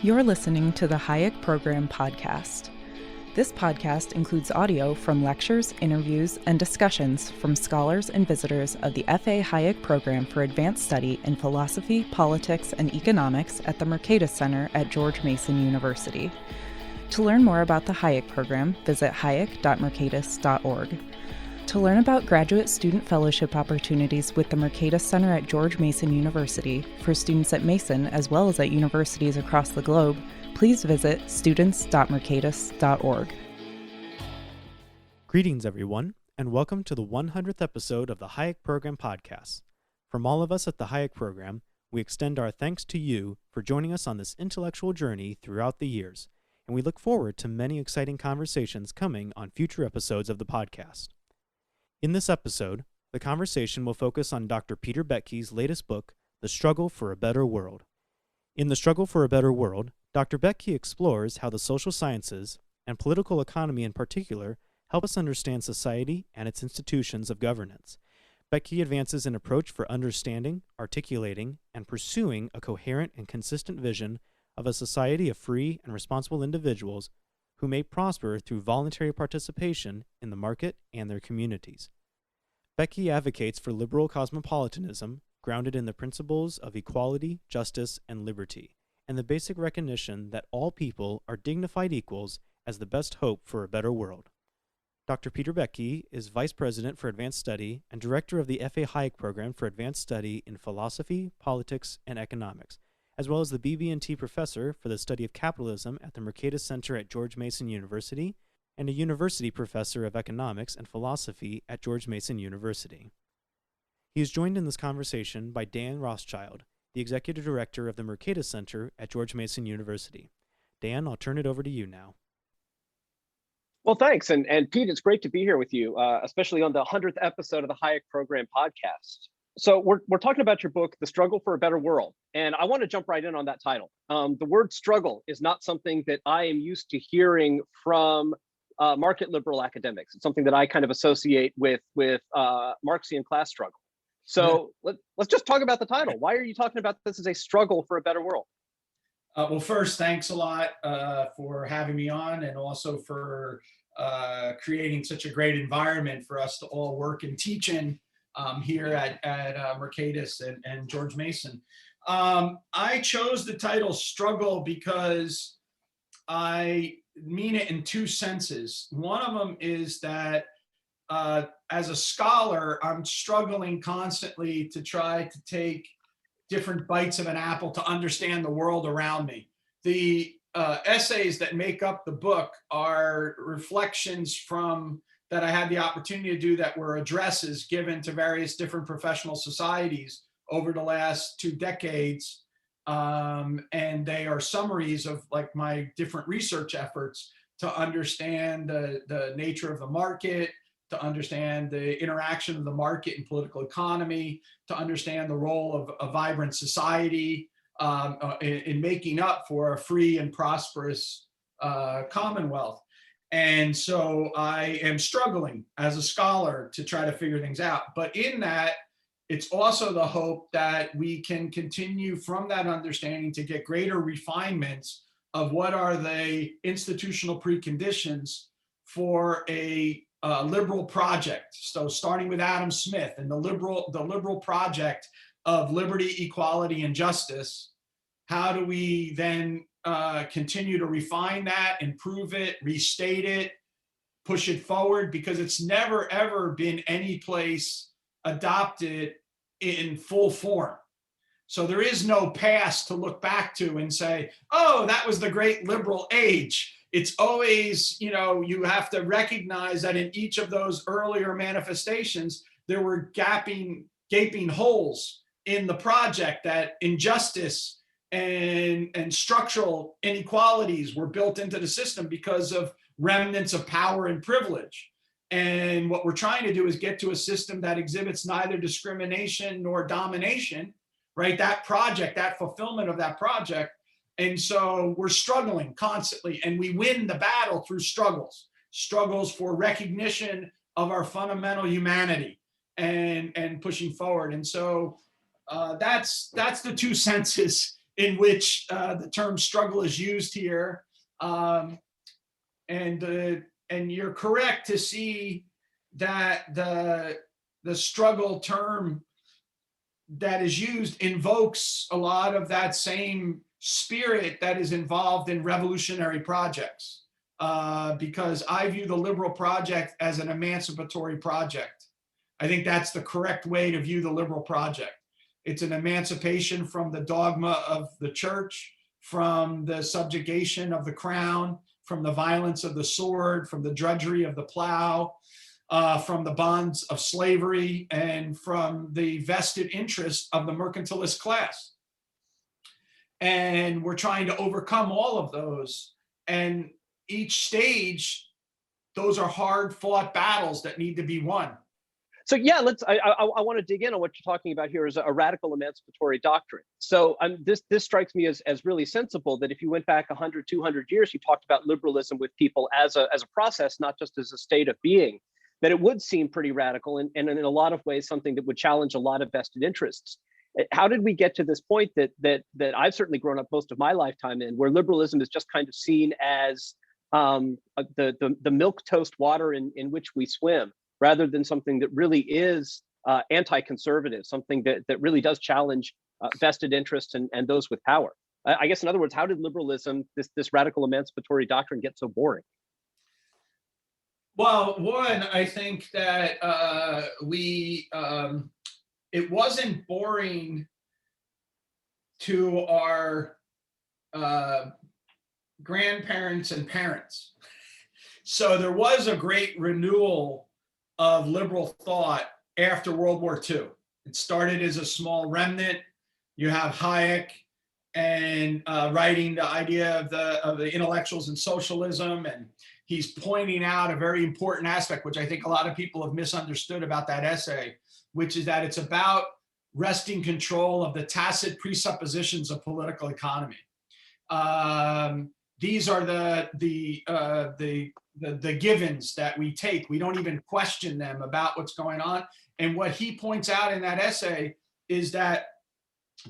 You're listening to the Hayek Program podcast. This podcast includes audio from lectures, interviews, and discussions from scholars and visitors of the F.A. Hayek Program for Advanced Study in Philosophy, Politics, and Economics at the Mercatus Center at George Mason University. To learn more about the Hayek Program, visit hayek.mercatus.org. To learn about graduate student fellowship opportunities with the Mercatus Center at George Mason University for students at Mason as well as at universities across the globe, please visit students.mercatus.org. Greetings, everyone, and welcome to the 100th episode of the Hayek Program podcast. From all of us at the Hayek Program, we extend our thanks to you for joining us on this intellectual journey throughout the years, and we look forward to many exciting conversations coming on future episodes of the podcast. In this episode, the conversation will focus on Dr. Peter Boettke's latest book, The Struggle for a Better World. In The Struggle for a Better World, Dr. Boettke explores how the social sciences, and political economy in particular, help us understand society and its institutions of governance. Boettke advances an approach for understanding, articulating, and pursuing a coherent and consistent vision of a society of free and responsible individuals who may prosper through voluntary participation in the market and their communities. Boettke advocates for liberal cosmopolitanism grounded in the principles of equality, justice, and liberty, and the basic recognition that all people are dignified equals as the best hope for a better world. Dr. Peter Boettke is Vice President for Advanced Study and Director of the F.A. Hayek Program for Advanced Study in Philosophy, Politics, and Economics, as well as the BB&T Professor for the Study of Capitalism at the Mercatus Center at George Mason University, and a University Professor of Economics and Philosophy at George Mason University. He is joined in this conversation by Dan Rothschild, the Executive Director of the Mercatus Center at George Mason University. Dan, I'll turn it over to you now. Well, thanks. And Pete, it's great to be here with you, especially on the 100th episode of the Hayek Program podcast. So we're talking about your book, The Struggle for a Better World. And I want to jump right in on that title. The word struggle is not something that I am used to hearing from market liberal academics. It's something that I kind of associate with Marxian class struggle. So let's just talk about the title. Why are you talking about this as a struggle for a better world? Well, first, thanks a lot for having me on, and also for creating such a great environment for us to all work and teach in here at Mercatus and George Mason. I chose the title Struggle because I mean it in two senses. One of them is that as a scholar, I'm struggling constantly to try to take different bites of an apple to understand the world around me. The essays that make up the book are reflections from that I had the opportunity to do that were addresses given to various different professional societies over the last 2 decades. And they are summaries of like my different research efforts to understand the nature of the market, to understand the interaction of the market and political economy, to understand the role of a vibrant society in making up for a free and prosperous commonwealth. And so I am struggling as a scholar to try to figure things out. But in that, it's also the hope that we can continue from that understanding to get greater refinements of what are the institutional preconditions for a liberal project. So starting with Adam Smith and the liberal project of liberty, equality, and justice, how do we then continue to refine that, improve it, restate it, push it forward? Because it's never, ever been any place adopted in full form. So there is no past to look back to and say, oh, that was the great liberal age. It's always, you have to recognize that in each of those earlier manifestations, there were gaping holes in the project, that injustice and structural inequalities were built into the system because of remnants of power and privilege. And what we're trying to do is get to a system that exhibits neither discrimination nor domination, right? That project, that fulfillment of that project. And so we're struggling constantly, and we win the battle through struggles for recognition of our fundamental humanity and pushing forward. And so that's the two senses in which the term struggle is used here. And you're correct to see that the struggle term that is used invokes a lot of that same spirit that is involved in revolutionary projects. Because I view the liberal project as an emancipatory project. I think that's the correct way to view the liberal project. It's an emancipation from the dogma of the church, from the subjugation of the crown, from the violence of the sword, from the drudgery of the plow, from the bonds of slavery, and from the vested interest of the mercantilist class. And we're trying to overcome all of those. And each stage, those are hard fought battles that need to be won. So yeah, I want to dig in on what you're talking about here as a radical emancipatory doctrine. So this strikes me as really sensible, that if you went back 100, 200 years, you talked about liberalism with people as a process, not just as a state of being, that it would seem pretty radical and in a lot of ways something that would challenge a lot of vested interests. How did we get to this point that I've certainly grown up most of my lifetime in, where liberalism is just kind of seen as the milquetoast water in which we swim, rather than something that really is anti-conservative, something that really does challenge vested interests and those with power? I guess, in other words, how did liberalism, this radical emancipatory doctrine, get so boring? Well, one, I think that it wasn't boring to our grandparents and parents. So there was a great renewal of liberal thought after World War II. It started as a small remnant. You have Hayek and writing the idea of the intellectuals in socialism, and he's pointing out a very important aspect, which I think a lot of people have misunderstood about that essay, which is that it's about wresting control of the tacit presuppositions of political economy. These are the givens that we take. We don't even question them about what's going on. And what he points out in that essay is that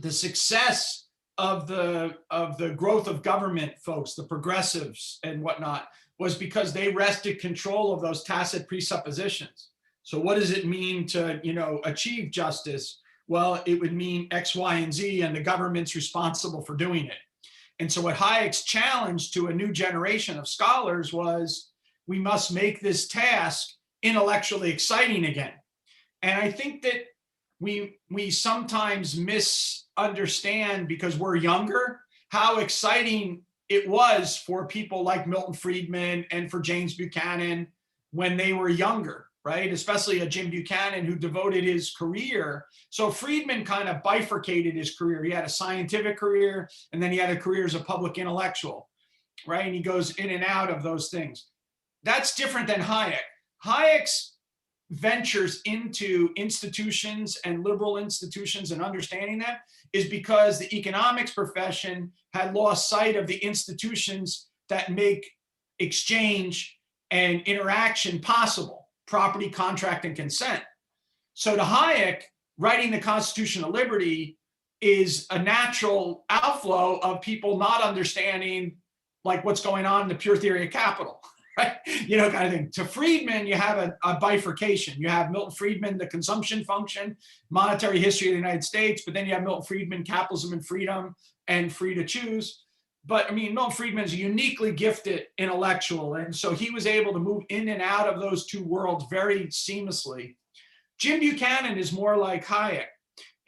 the success of the growth of government folks, the progressives and whatnot, was because they wrested control of those tacit presuppositions. So what does it mean to, achieve justice? Well, it would mean X, Y, and Z, and the government's responsible for doing it. And so what Hayek's challenge to a new generation of scholars was, we must make this task intellectually exciting again. And I think that we sometimes misunderstand, because we're younger, how exciting it was for people like Milton Friedman and for James Buchanan when they were younger, right? Especially a Jim Buchanan who devoted his career. So Friedman kind of bifurcated his career. He had a scientific career, and then he had a career as a public intellectual, right? And he goes in and out of those things. That's different than Hayek. Hayek's ventures into institutions and liberal institutions and understanding that is because the economics profession had lost sight of the institutions that make exchange and interaction possible: property, contract, and consent. So to Hayek, writing the Constitution of Liberty is a natural outflow of people not understanding like what's going on in the pure theory of capital. Right? Kind of thing. To Friedman, you have a bifurcation. You have Milton Friedman, the consumption function, monetary history of the United States, but then you have Milton Friedman, capitalism and freedom, and free to choose. But Milton Friedman is a uniquely gifted intellectual, and so he was able to move in and out of those two worlds very seamlessly. Jim Buchanan is more like Hayek.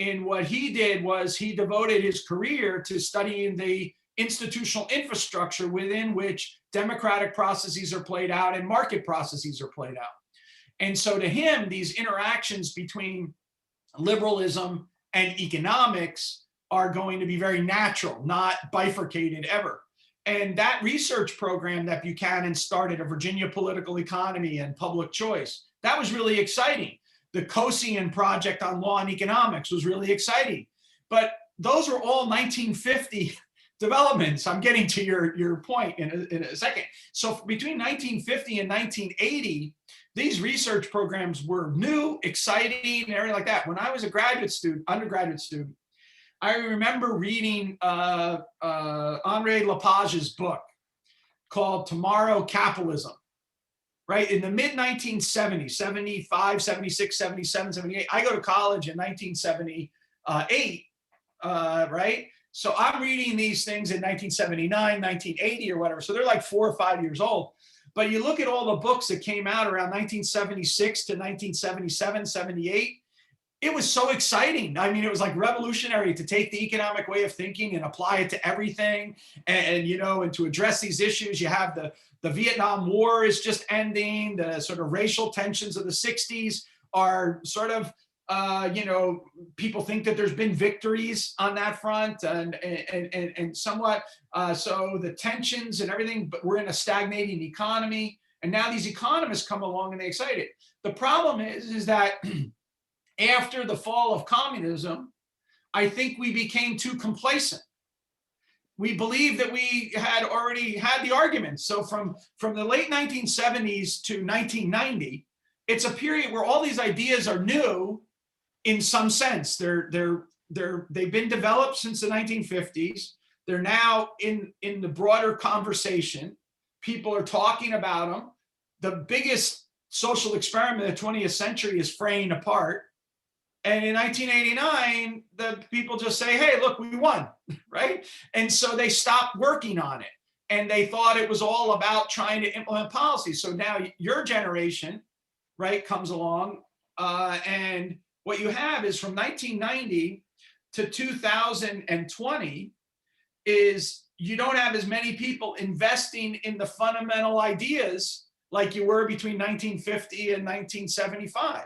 And what he did was he devoted his career to studying the institutional infrastructure within which democratic processes are played out and market processes are played out. And so to him, these interactions between liberalism and economics are going to be very natural, not bifurcated ever. And that research program that Buchanan started, a Virginia political economy and public choice, that was really exciting. The Kosian project on law and economics was really exciting. But those were all 1950 developments. I'm getting to your point in a second. So between 1950 and 1980, these research programs were new, exciting, and everything like that. When I was a undergraduate student, I remember reading Henri Lepage's book called Tomorrow Capitalism, right? In the mid 1970s, 75, 76, 77, 78. I go to college in 1978, right? So I'm reading these things in 1979, 1980 or whatever. So they're like 4 or 5 years old. But you look at all the books that came out around 1976 to 1977, 78. It was so exciting. I mean, it was like revolutionary to take the economic way of thinking and apply it to everything. And to address these issues, you have the Vietnam War is just ending. The sort of racial tensions of the 60s are sort of, people think that there's been victories on that front and somewhat. So the tensions and everything, but we're in a stagnating economy. And now these economists come along and they excite it. The problem is that after the fall of communism, I think we became too complacent. We believed that we had already had the arguments. So from the late 1970s to 1990, it's a period where all these ideas are new in some sense. They've been developed since the 1950s. They're now in the broader conversation. People are talking about them. The biggest social experiment of the 20th century is fraying apart. And in 1989, the people just say, hey, look, we won, right? And so they stopped working on it. And they thought it was all about trying to implement policy. So now your generation, right, comes along. And what you have is from 1990 to 2020 is you don't have as many people investing in the fundamental ideas like you were between 1950 and 1975.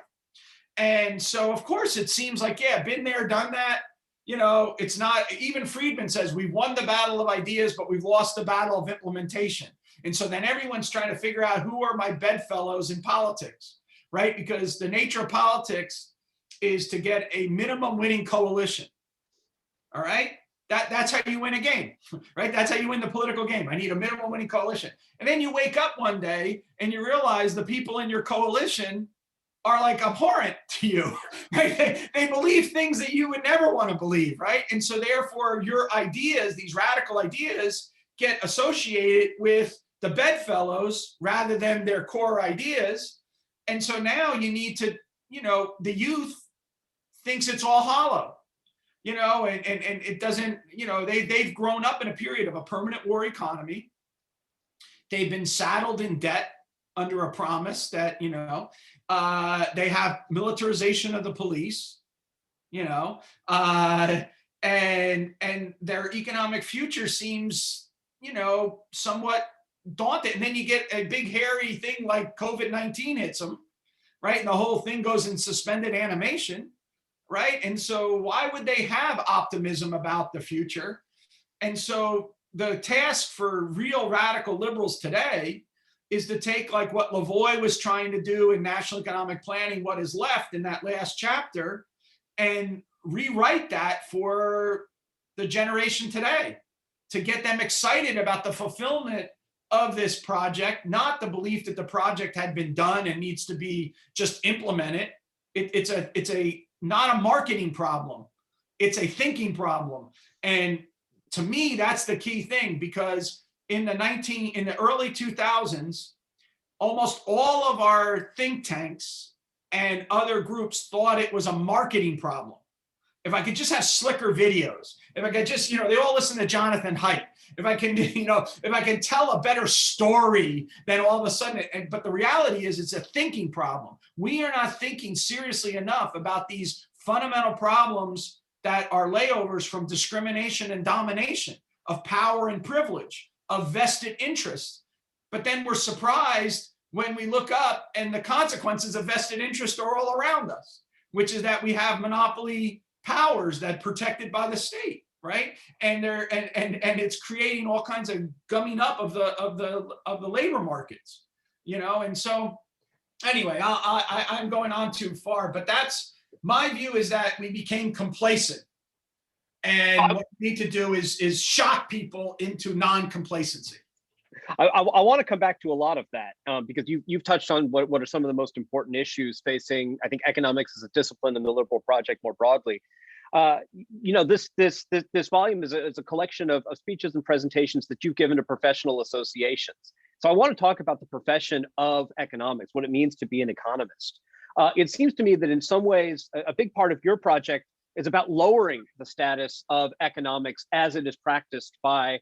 And so, of course, it seems like, yeah, been there, done that. It's not, even Friedman says we've won the battle of ideas, but we've lost the battle of implementation. And so then everyone's trying to figure out who are my bedfellows in politics, right? Because the nature of politics is to get a minimum winning coalition. All right. That's how you win a game, right? That's how you win the political game. I need a minimum winning coalition. And then you wake up one day and you realize the people in your coalition are like abhorrent to you, right? They believe things that you would never want to believe, right? And so therefore your ideas, these radical ideas, get associated with the bedfellows rather than their core ideas. And so now you need to, the youth thinks it's all hollow, and it doesn't, they've grown up in a period of a permanent war economy. They've been saddled in debt under a promise that, they have militarization of the police, and their economic future seems, somewhat daunting. And then you get a big hairy thing like COVID-19 hits them, right? And the whole thing goes in suspended animation, right? And so why would they have optimism about the future? And so the task for real radical liberals today is to take like what Lavoie was trying to do in National Economic Planning, what is left in that last chapter, and rewrite that for the generation today, to get them excited about the fulfillment of this project, not the belief that the project had been done and needs to be just implemented. It's not a marketing problem. It's a thinking problem. And to me, that's the key thing, because in the early 2000s, almost all of our think tanks and other groups thought it was a marketing problem. If I could just have slicker videos, if I could just, they all listen to Jonathan Haidt. If I can, if I can tell a better story, then all of a sudden, but the reality is it's a thinking problem. We are not thinking seriously enough about these fundamental problems that are layovers from discrimination and domination, of power and privilege, of vested interest. But then we're surprised when we look up and the consequences of vested interest are all around us, which is that we have monopoly powers that protected by the state, right? And it's creating all kinds of gumming up of the labor markets, And so anyway, I'm going on too far, but that's my view, is that we became complacent. And what we need to do is shock people into non-complacency. I want to come back to a lot of that because you've touched on what are some of the most important issues facing, I think, economics as a discipline and the liberal project more broadly. This volume is a collection of speeches and presentations that you've given to professional associations. So I want to talk about the profession of economics, what it means to be an economist. It seems to me that in some ways, a big part of your project is about lowering the status of economics as it is practiced by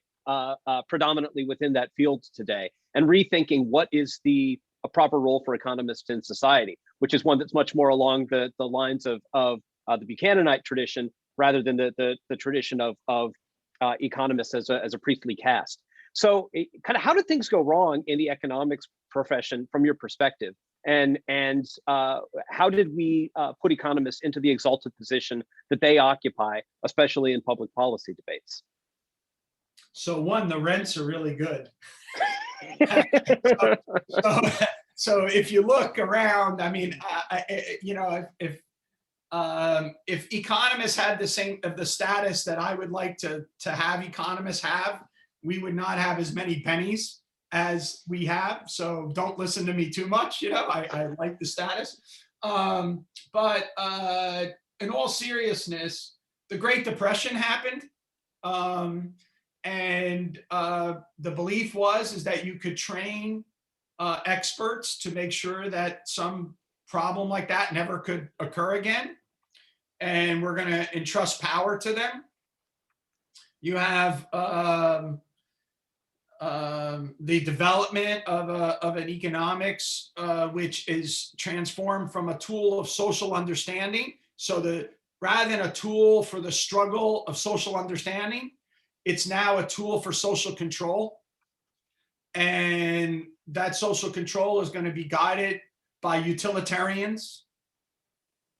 predominantly within that field today, and rethinking what is a proper role for economists in society, which is one that's much more along the lines of the Buchananite tradition rather than the tradition of economists as a priestly caste. So kind of how did things go wrong in the economics profession from your perspective? And how did we put economists into the exalted position that they occupy, especially in public policy debates? So one, the rents are really good. So if you look around, I mean, if economists had the status that I would like to have economists have, we would not have as many pennies as we have. So don't listen to me too much. I like the status. But in all seriousness, the Great Depression happened. And the belief is that you could train experts to make sure that some problem like that never could occur again. And we're going to entrust power to them. You have the development of an economics which is transformed from a tool of social understanding. So rather than a tool for the struggle of social understanding, it's now a tool for social control. And that social control is going to be guided by utilitarians,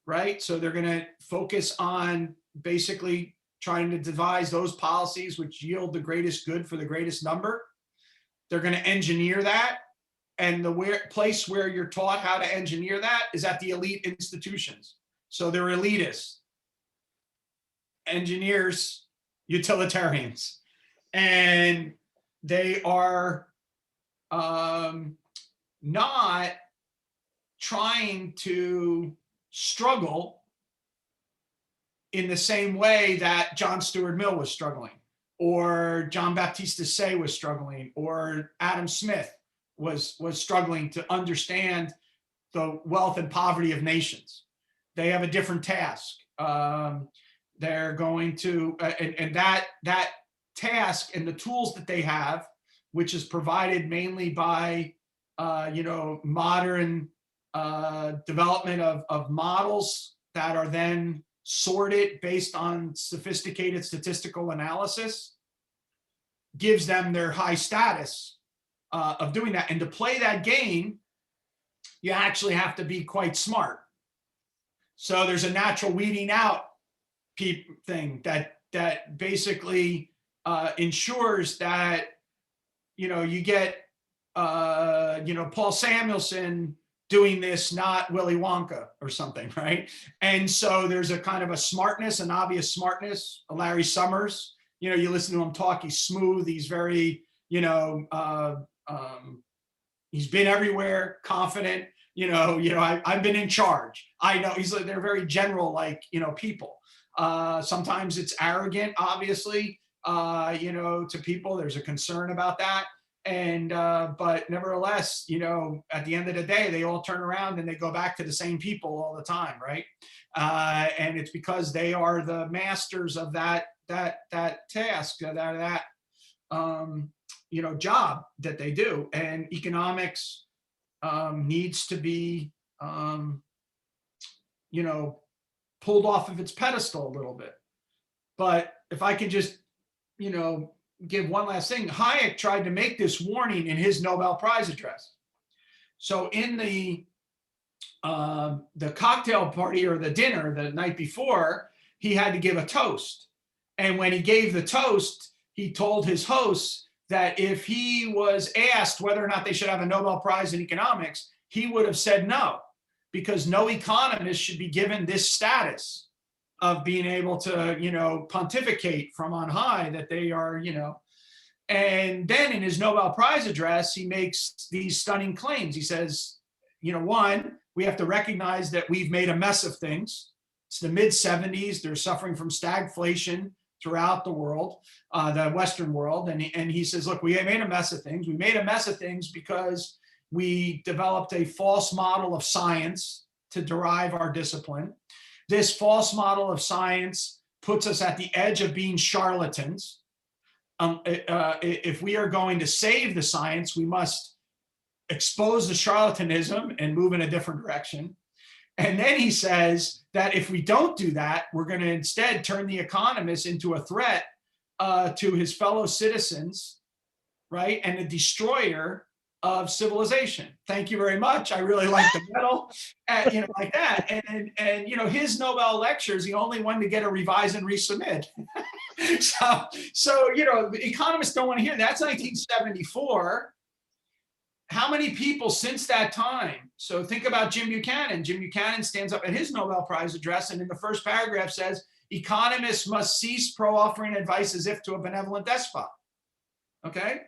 right? So they're going to focus on basically trying to devise those policies which yield the greatest good for the greatest number. They're going to engineer that. And the place where you're taught how to engineer that is at the elite institutions. So they're elitists, engineers, utilitarians, and they are not trying to struggle in the same way that John Stuart Mill was struggling, or John Baptiste Say was struggling, or Adam Smith was struggling to understand the wealth and poverty of nations. They have a different task. They're going to, and that task and the tools that they have, which is provided mainly by, modern development of models that are then sorted based on sophisticated statistical analysis, gives them their high status of doing that. And to play that game, you actually have to be quite smart. So there's a natural weeding out thing that basically ensures that you get Paul Samuelson doing this, not Willy Wonka or something, right? And so there's a kind of a smartness, an obvious smartness. Larry Summers, you listen to him talk, he's smooth, he's very, he's been everywhere, confident, I've been in charge. I know they're very general, people. Sometimes it's arrogant, obviously, to people. There's a concern about that. And, but nevertheless, at the end of the day, they all turn around and they go back to the same people all the time, right? And it's because they are the masters of that task, that job that they do. And economics needs to be, pulled off of its pedestal a little bit. But if I can just, give one last thing, Hayek tried to make this warning in his Nobel Prize address. So in the cocktail party or the dinner the night before, he had to give a toast. And when he gave the toast, he told his hosts that if he was asked whether or not they should have a Nobel Prize in economics, he would have said no, because no economist should be given this status of being able to, pontificate from on high that they are, And then in his Nobel Prize address, he makes these stunning claims. He says, one, we have to recognize that we've made a mess of things. It's the mid 70s. They're suffering from stagflation throughout the world, the Western world. And he says, look, we made a mess of things. We made a mess of things because we developed a false model of science to derive our discipline. This false model of science puts us at the edge of being charlatans. If we are going to save the science, we must expose the charlatanism and move in a different direction. And then he says that if we don't do that, we're going to instead turn the economists into a threat to his fellow citizens, right? And a destroyer of civilization. Thank you very much. I really like the medal, like that. And his Nobel lecture is the only one to get a revise and resubmit. so the economists don't want to hear that. That's 1974. How many people since that time? So think about Jim Buchanan. Jim Buchanan stands up at his Nobel Prize address, and in the first paragraph says, economists must cease offering advice as if to a benevolent despot. Okay?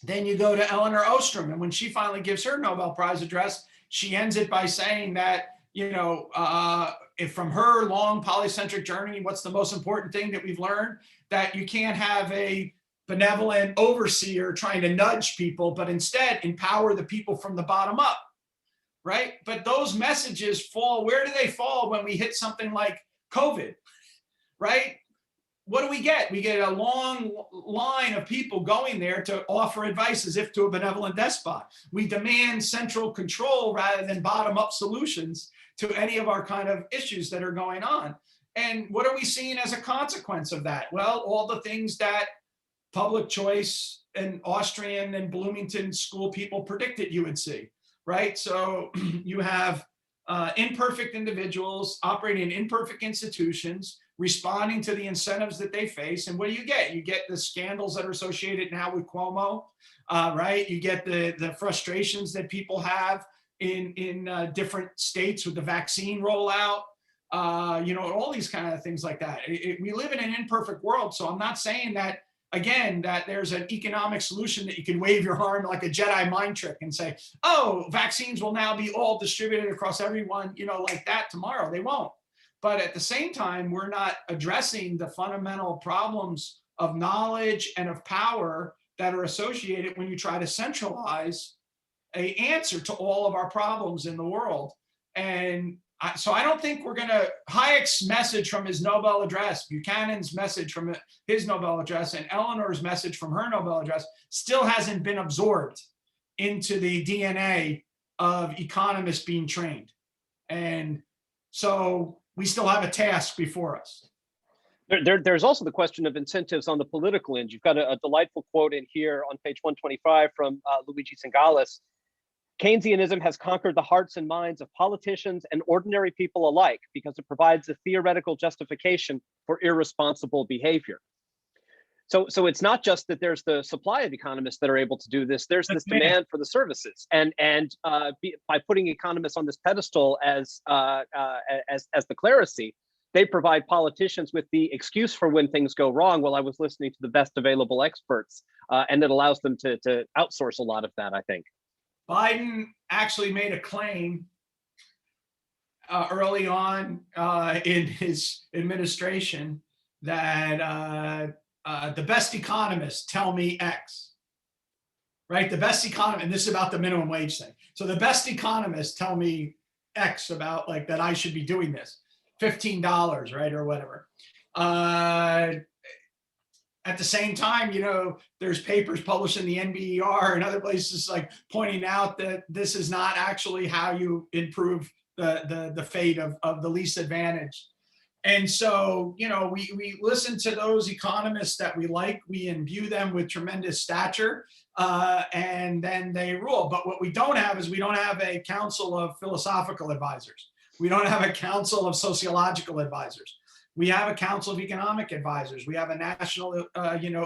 Then you go to Eleanor Ostrom, and when she finally gives her Nobel Prize address, she ends it by saying that, if from her long polycentric journey, what's the most important thing that we've learned? That you can't have a benevolent overseer trying to nudge people, but instead empower the people from the bottom up, right? But those messages fall, where do they fall when we hit something like COVID, right? What do we get? We get a long line of people going there to offer advice as if to a benevolent despot. We demand central control rather than bottom-up solutions to any of our kind of issues that are going on. And what are we seeing as a consequence of that? Well, all the things that public choice and Austrian and Bloomington school people predicted you would see, right? So you have imperfect individuals operating in imperfect institutions, responding to the incentives that they face. And what do? You get the scandals that are associated now with Cuomo, right? You get the frustrations that people have in different states with the vaccine rollout, all these kind of things like that. We live in an imperfect world. So I'm not saying that, again, that there's an economic solution that you can wave your arm like a Jedi mind trick and say, oh, vaccines will now be all distributed across everyone, like that tomorrow. They won't. But at the same time, we're not addressing the fundamental problems of knowledge and of power that are associated when you try to centralize an answer to all of our problems in the world. And so I don't think we're going to, Hayek's message from his Nobel address, Buchanan's message from his Nobel address, and Eleanor's message from her Nobel address still hasn't been absorbed into the DNA of economists being trained. And so we still have a task before us. There's also the question of incentives on the political end. You've got a delightful quote in here on page 125 from Luigi Tsingalis. Keynesianism has conquered the hearts and minds of politicians and ordinary people alike because it provides a theoretical justification for irresponsible behavior. So it's not just that there's the supply of economists that are able to do this. There's this demand for the services, and by putting economists on this pedestal as the clerisy, they provide politicians with the excuse for when things go wrong. Well, I was listening to the best available experts, and it allows them to outsource a lot of that, I think. Biden actually made a claim early on in his administration that the best economists tell me X, right? The best economists, and this is about the minimum wage thing. So the best economists tell me X about like that I should be doing this, $15, right, or whatever. At the same time, there's papers published in the NBER and other places like pointing out that this is not actually how you improve the fate of the least advantaged. And so, we listen to those economists that we like, we imbue them with tremendous stature, and then they rule. But what we don't have is we don't have a council of philosophical advisors. We don't have a council of sociological advisors. We have a council of economic advisors. We have a national,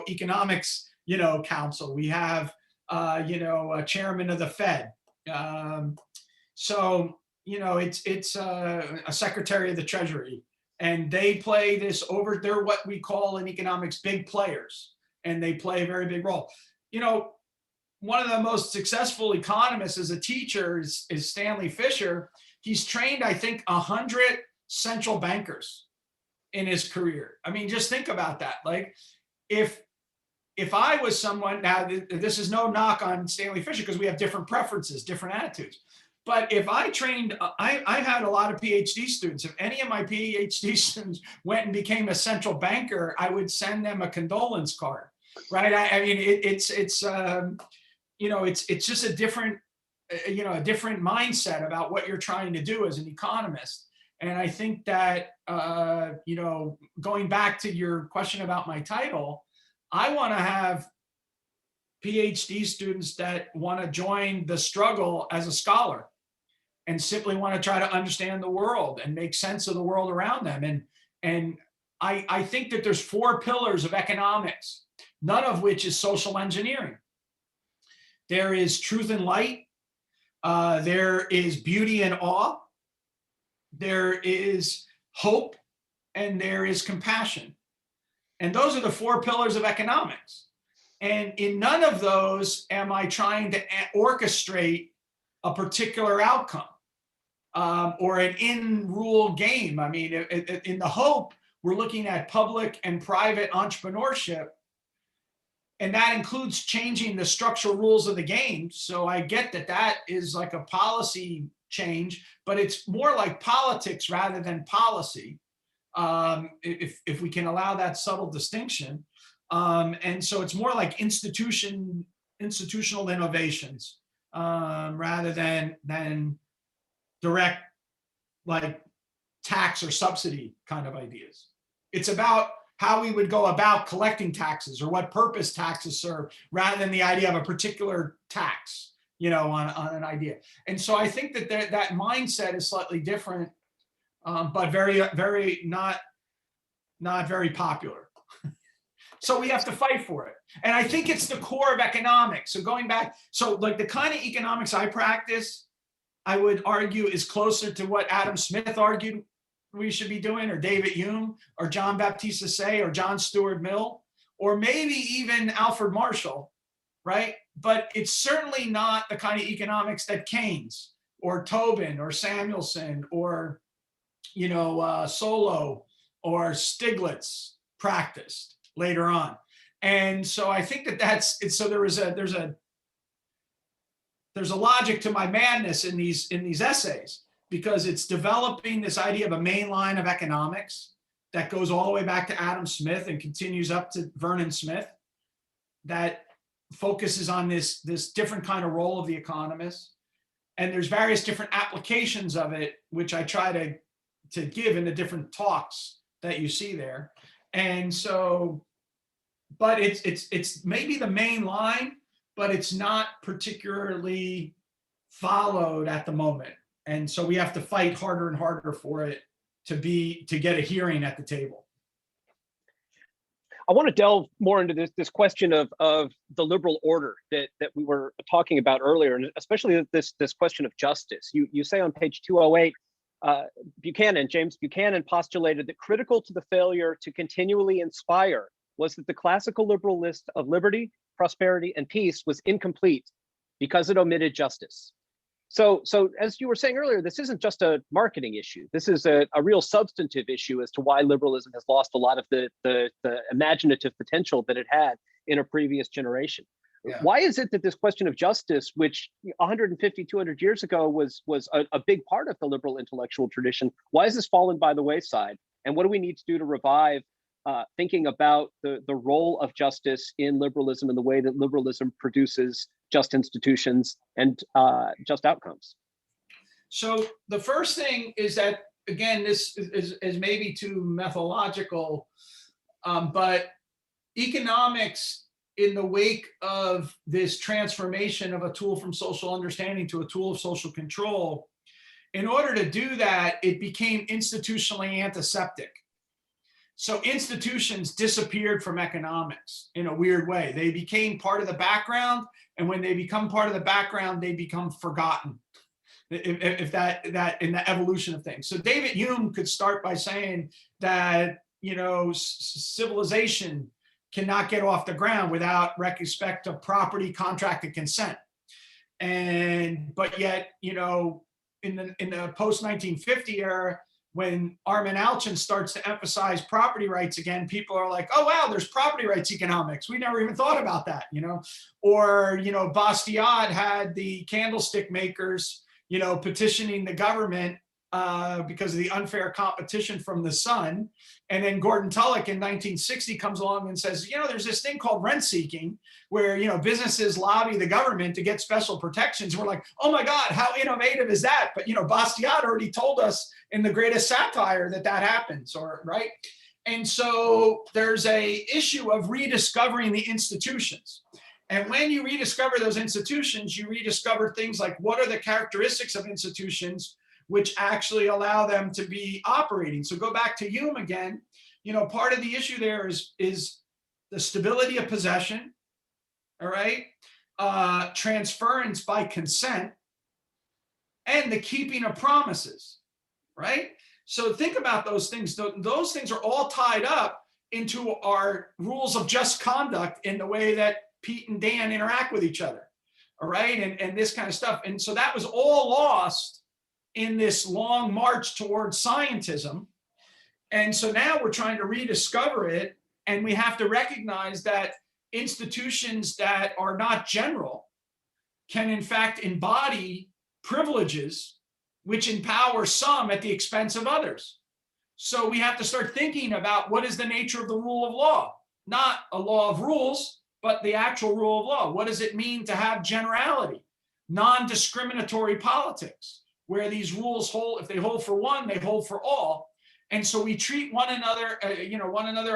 economics, council. We have, a chairman of the Fed. It's a secretary of the Treasury, and they play this over. They're what we call in economics big players, and they play a very big role. One of the most successful economists as a teacher is Stanley Fischer. He's trained, I think, 100 central bankers in his career. I mean, just think about that. Like, if I was someone, now this is no knock on Stanley Fischer because we have different preferences, different attitudes. But if I trained, I had a lot of PhD students. If any of my PhD students went and became a central banker, I would send them a condolence card, right? I mean, it's just a different, a different mindset about what you're trying to do as an economist. And I think that, going back to your question about my title, I want to have PhD students that want to join the struggle as a scholar and simply want to try to understand the world and make sense of the world around them. And I think that there's 4 pillars of economics, none of which is social engineering. There is truth and light. There is beauty and awe. There is hope, and there is compassion. And those are the 4 pillars of economics. And in none of those am I trying to orchestrate a particular outcome or an in-rule game. I mean, in the hope, we're looking at public and private entrepreneurship, and that includes changing the structural rules of the game. So I get that that is like a policy change, but it's more like politics rather than policy, if we can allow that subtle distinction. And so it's more like institutional innovations rather than direct, like, tax or subsidy kind of ideas. It's about how we would go about collecting taxes or what purpose taxes serve rather than the idea of a particular tax, on an idea. And so I think that that mindset is slightly different, but very, very not very popular. So we have to fight for it. And I think it's the core of economics. So going back, so like the kind of economics I practice, I would argue is closer to what Adam Smith argued we should be doing, or David Hume, or John Baptiste Say, or John Stuart Mill, or maybe even Alfred Marshall, right? But it's certainly not the kind of economics that Keynes or Tobin or Samuelson or Solow or Stiglitz practiced later on. And so I think that that's it. So there's a logic to my madness in these essays, because it's developing this idea of a main line of economics that goes all the way back to Adam Smith and continues up to Vernon Smith, that focuses on this different kind of role of the economist. And there's various different applications of it, which I try to give in the different talks that you see there. And so, but it's maybe the main line, but it's not particularly followed at the moment. And so we have to fight harder and harder for it to get a hearing at the table. I want to delve more into this question of the liberal order that we were talking about earlier, and especially this question of justice. You say on page 208, James Buchanan postulated that critical to the failure to continually inspire was that the classical liberal list of liberty, prosperity, and peace was incomplete because it omitted justice. So as you were saying earlier, this isn't just a marketing issue. This is a real substantive issue as to why liberalism has lost a lot of the imaginative potential that it had in a previous generation. Yeah. Why is it that this question of justice, which 150, 200 years ago was a big part of the liberal intellectual tradition, why has this fallen by the wayside? And what do we need to do to revive thinking about the role of justice in liberalism and the way that liberalism produces just institutions and just outcomes? So the first thing is that, again, this is maybe too methodological, but economics, in the wake of this transformation of a tool from social understanding to a tool of social control, in order to do that, it became institutionally antiseptic. So institutions disappeared from economics in a weird way. They became part of the background, and when they become part of the background, they become forgotten. If that in the evolution of things. So David Hume could start by saying that civilization cannot get off the ground without respect to property, contract, and consent. But yet, in the post-1950 era, when Armin Alchian starts to emphasize property rights again, people are like, oh, wow, there's property rights economics. We never even thought about that, Or, Bastiat had the candlestick makers, petitioning the government because of the unfair competition from the sun. And then Gordon Tullock in 1960 comes along and says, there's this thing called rent seeking where, businesses lobby the government to get special protections. And we're like, oh my God, how innovative is that? But, Bastiat already told us in The Greatest Satire that happens, right? And so there's a issue of rediscovering the institutions. And when you rediscover those institutions, you rediscover things like what are the characteristics of institutions which actually allow them to be operating. So go back to Hume again. Part of the issue there is the stability of possession, all right? Transference by consent, and the keeping of promises, right? So think about those things. Those things are all tied up into our rules of just conduct in the way that Pete and Dan interact with each other, all right? And this kind of stuff. And so that was all lost in this long march towards scientism. And so now we're trying to rediscover it, and we have to recognize that institutions that are not general can in fact embody privileges which empower some at the expense of others. So we have to start thinking about what is the nature of the rule of law, not a law of rules, but the actual rule of law. What does it mean to have generality, non-discriminatory politics, where these rules hold, if they hold for one, they hold for all. And so we treat one another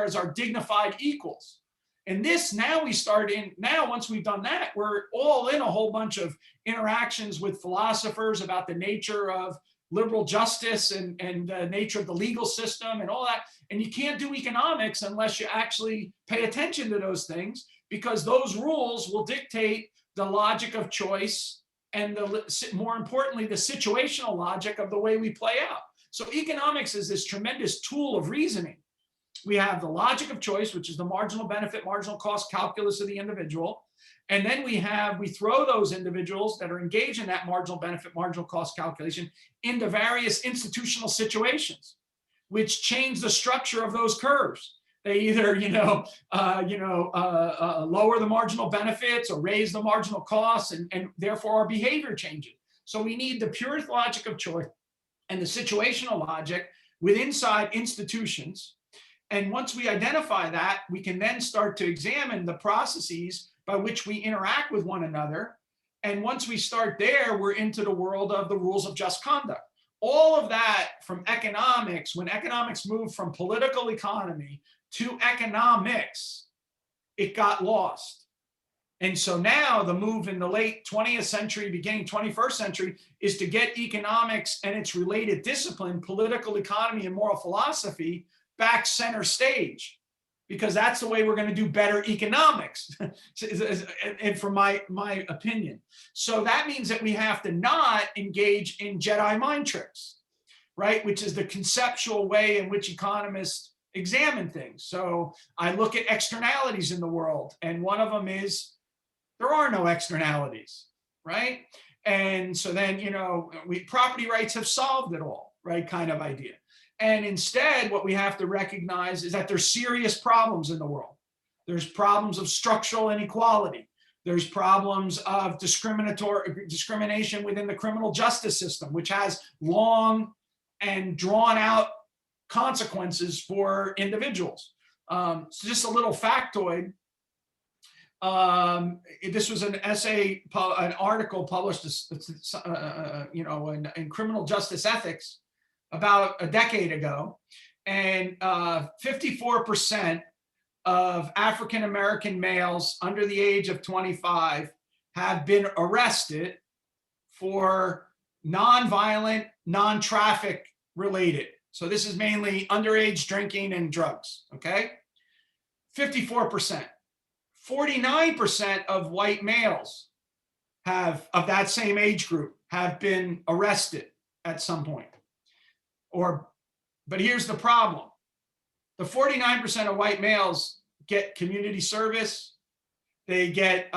as our dignified equals. And this, now once we've done that, we're all in a whole bunch of interactions with philosophers about the nature of liberal justice and the nature of the legal system and all that. And you can't do economics unless you actually pay attention to those things, because those rules will dictate the logic of choice and more importantly, the situational logic of the way we play out. So economics is this tremendous tool of reasoning. We have the logic of choice, which is the marginal benefit, marginal cost calculus of the individual. And then we throw those individuals that are engaged in that marginal benefit, marginal cost calculation into various institutional situations, which change the structure of those curves. They either, lower the marginal benefits or raise the marginal costs, and therefore our behavior changes. So we need the pure logic of choice and the situational logic inside institutions. And once we identify that, we can then start to examine the processes by which we interact with one another. And once we start there, we're into the world of the rules of just conduct. All of that from economics, when economics moved from political economy to economics, it got lost. And so now the move in the late 20th century, beginning 21st century, is to get economics and its related discipline, political economy and moral philosophy, back center stage, because that's the way we're going to do better economics, and from my opinion. So that means that we have to not engage in Jedi mind tricks, right? Which is the conceptual way in which economists examine things. So I look at externalities in the world, and one of them is there are no externalities, right? And so then, property rights have solved it all, right? Kind of idea. And instead, what we have to recognize is that there's serious problems in the world. There's problems of structural inequality. There's problems of discrimination within the criminal justice system, which has long and drawn out consequences for individuals. So just a little factoid. This was an essay, an article published, in Criminal Justice Ethics about a decade ago, and 54% of African-American males under the age of 25 have been arrested for non-violent, non-traffic related. So this is mainly underage drinking and drugs, okay? 54%. 49% of white males of that same age group have been arrested at some point. But here's the problem. The 49% of white males get community service. They get,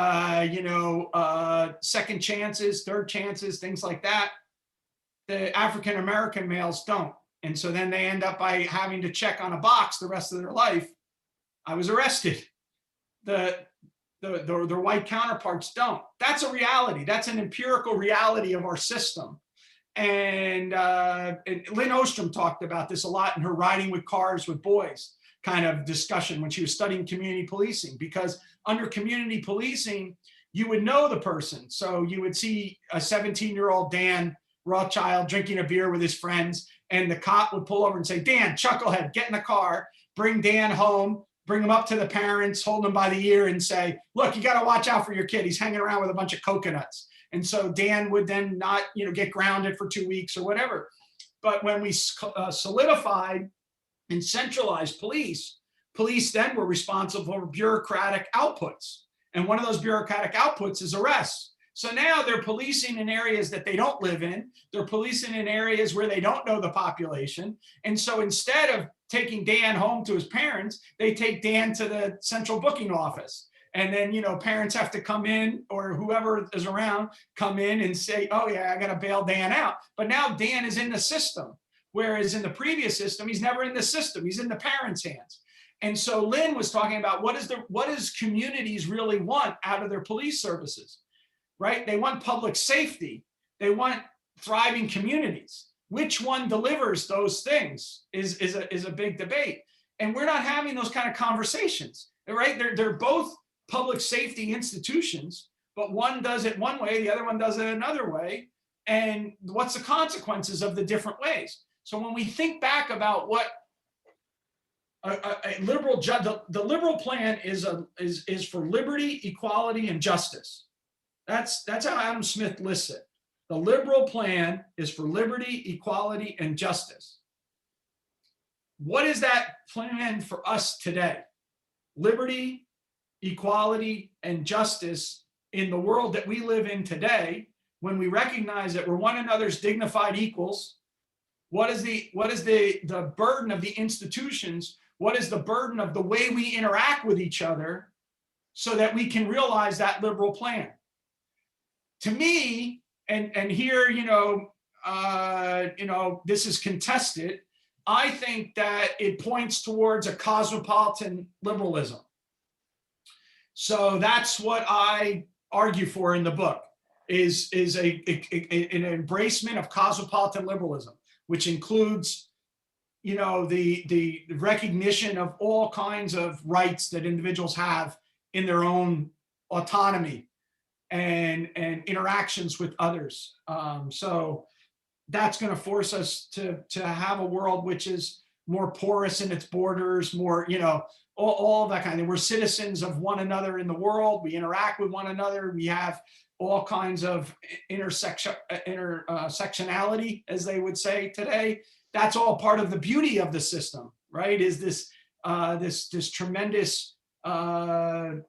second chances, third chances, things like that. The African-American males don't. And so then they end up by having to check on a box the rest of their life. I was arrested. Their white counterparts don't. That's a reality. That's an empirical reality of our system. And Lynn Ostrom talked about this a lot in her Riding with Cars with Boys kind of discussion when she was studying community policing, because under community policing, you would know the person. So you would see a 17-year-old Dan Rothschild drinking a beer with his friends, and the cop would pull over and say, Dan, chucklehead, get in the car, bring Dan home, bring him up to the parents, hold him by the ear and say, look, you got to watch out for your kid. He's hanging around with a bunch of coconuts. And so Dan would then not, get grounded for 2 weeks or whatever. But when we solidified and centralized police then were responsible for bureaucratic outputs. And one of those bureaucratic outputs is arrests. So now they're policing in areas that they don't live in. They're policing in areas where they don't know the population. And so instead of taking Dan home to his parents, they take Dan to the central booking office. And then, parents have to come in, or whoever is around, come in and say, oh yeah, I got to bail Dan out. But now Dan is in the system. Whereas in the previous system, he's never in the system. He's in the parents' hands. And so Lynn was talking about what does communities really want out of their police services, right? They want public safety. They want thriving communities. Which one delivers those things is a big debate. And we're not having those kind of conversations, right? They're both public safety institutions, but one does it one way, the other one does it another way. And what's the consequences of the different ways? So when we think back about what a liberal the liberal plan is for liberty, equality, and justice. That's how Adam Smith lists it. The liberal plan is for liberty, equality, and justice. What is that plan for us today? Liberty, equality, and justice in the world that we live in today, when we recognize that we're one another's dignified equals. What is the burden of the institutions? What is the burden of the way we interact with each other so that we can realize that liberal plan? To me, and here, this is contested, I think that it points towards a cosmopolitan liberalism. So that's what I argue for in the book, is an embracement of cosmopolitan liberalism, which includes, the recognition of all kinds of rights that individuals have in their own autonomy and interactions with others. So that's going to force us to have a world which is more porous in its borders, more, all that kind of thing. We're citizens of one another in the world. We interact with one another. We have all kinds of intersectionality, as they would say today. That's all part of the beauty of the system, right? Is this tremendous montage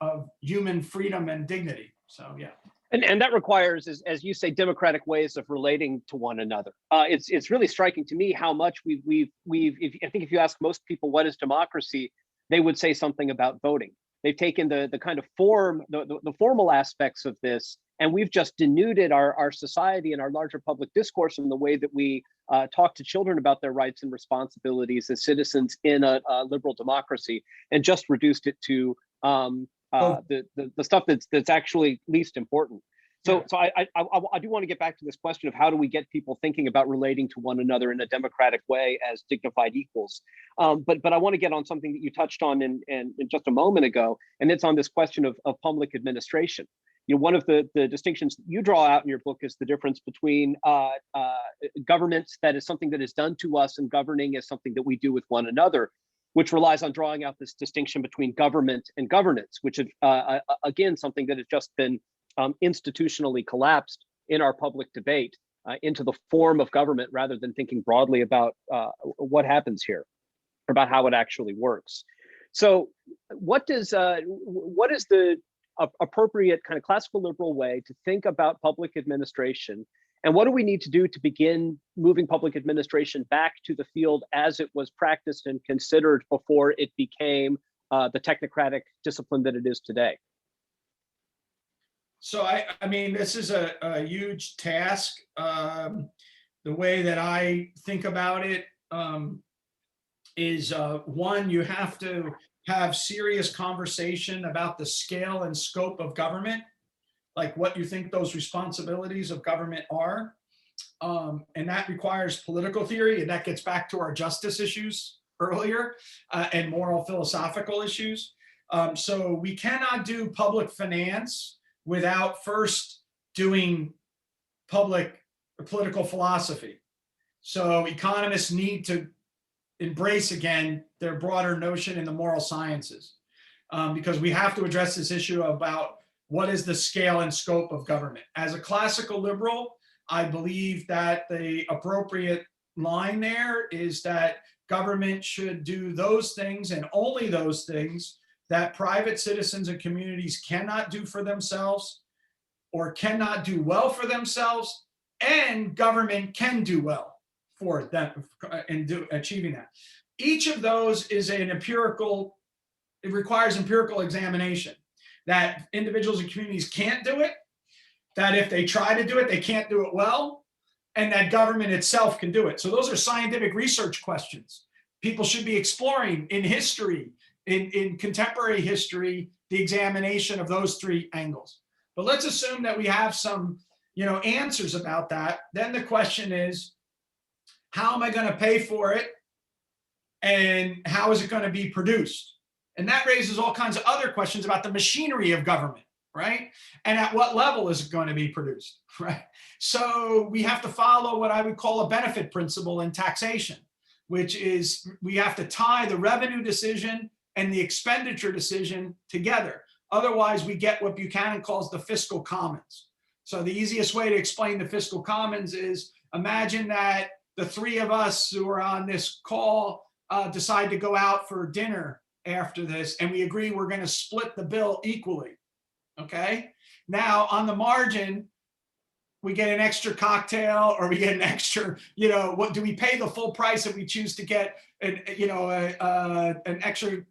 of human freedom and dignity. So yeah. And that requires, as you say, democratic ways of relating to one another. It's really striking to me how much I think if you ask most people what is democracy, they would say something about voting. They've taken the kind of form, the formal aspects of this, and we've just denuded our society and our larger public discourse in the way that we talk to children about their rights and responsibilities as citizens in a liberal democracy, and just reduced it to the stuff that's actually least important. So I do want to get back to this question of how do we get people thinking about relating to one another in a democratic way as dignified equals. But I want to get on something that you touched on in just a moment ago, and it's on this question of public administration. One of the distinctions you draw out in your book is the difference between governments, that is something that is done to us, and governing is something that we do with one another, which relies on drawing out this distinction between government and governance, which is, again, something that has just been institutionally collapsed in our public debate into the form of government, rather than thinking broadly about what happens here, about how it actually works. So what is the appropriate kind of classical liberal way to think about public administration? And what do we need to do to begin moving public administration back to the field as it was practiced and considered before it became the technocratic discipline that it is today? So I mean, this is a huge task. the way that I think about it is one, you have to have serious conversation about the scale and scope of government, like what you think those responsibilities of government are. And that requires political theory, and that gets back to our justice issues earlier and moral philosophical issues. So we cannot do public finance without first doing public political philosophy. So economists need to embrace again their broader notion in the moral sciences, because we have to address this issue about what is the scale and scope of government. As a classical liberal, I believe that the appropriate line there is that government should do those things and only those things that private citizens and communities cannot do for themselves or cannot do well for themselves, and government can do well for them in achieving that. Each of those is an empirical, it requires empirical examination, that individuals and communities can't do it, that if they try to do it, they can't do it well, and that government itself can do it. So those are scientific research questions people should be exploring in history, in contemporary history, the examination of those three angles. But let's assume that we have some, answers about that. Then the question is, how am I going to pay for it? And how is it going to be produced? And that raises all kinds of other questions about the machinery of government, right? And at what level is it going to be produced, right? So we have to follow what I would call a benefit principle in taxation, which is we have to tie the revenue decision and the expenditure decision together. Otherwise, we get what Buchanan calls the fiscal commons. So the easiest way to explain the fiscal commons is, imagine that the three of us who are on this call decide to go out for dinner after this, and we agree we're going to split the bill equally. Okay. Now, on the margin, we get an extra cocktail, or we get an extra, what do we pay the full price if we choose to get an extra,